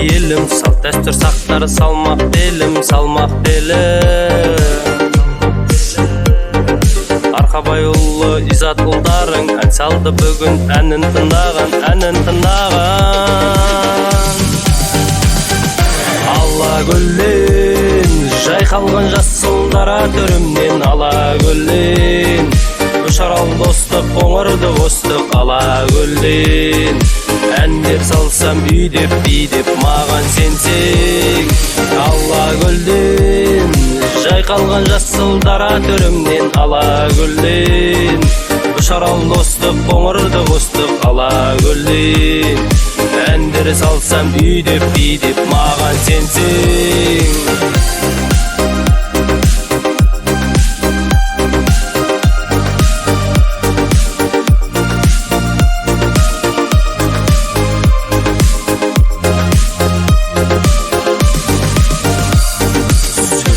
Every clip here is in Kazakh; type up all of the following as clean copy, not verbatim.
елім, салт дәстүр сақтар салмақ белім, Арқабайұлы Изат ұлдарың ән салды бүгін, әнін тыңдаған Ала гүлден жайқалған жасылдара төрімнен, ала гүлден ұшарал достық қоңырды қостық, ала гүлден әндер салсам үйдеп маған сенсең, ала гүлден жайқалған жасылдара төрімнен, ала гүлден ұшарал достық қоңырды қостық, ала гүлден әндер салсам үйдеп маған сенсең.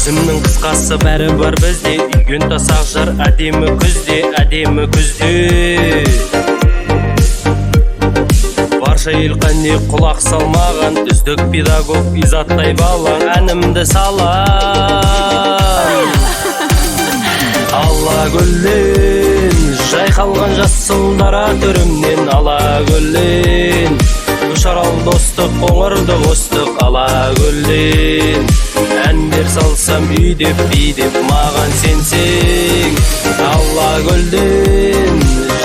Сөзімнің қысқасы бәрі бар бізде, үйген тасақ жар әдемі күзде Барша ел қане құлақ салмаған, үздік педагог Изаттай балаң әнімді салам. Ала гүлден жайқалған жасылдара төрімнен, ала гүлден ұшарал достық қоңырды қостық, ала гүлден әндер салсам үйдеп маған сенсең, ала гүлден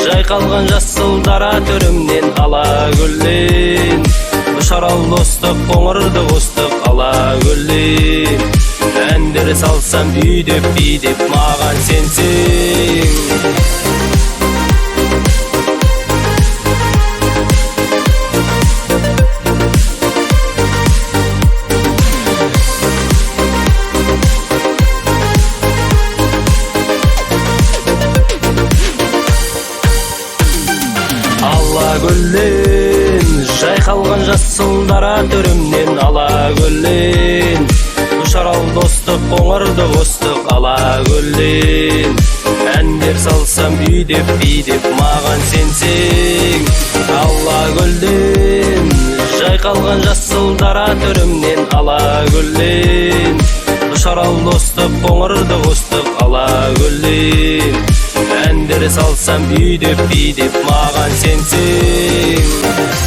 жайқалған жасылдара төрімнен, ала гүлден ұшарал достық қоңырды қостық, ала гүлден әндер салсам үйдеп маған сенсең. Ала гүлден жайқалған жасылдара төрімнен, ала гүлден ұшарал достық қоңырды қостық, ала гүлден әндер салсам үйдеп маған сенсең, ала гүлден жайқалған жасылдара төрімнен, ала гүлден ұшарал достық қоңырды қостық, ала гүлден әндер салсам үйдеп маған сенсең.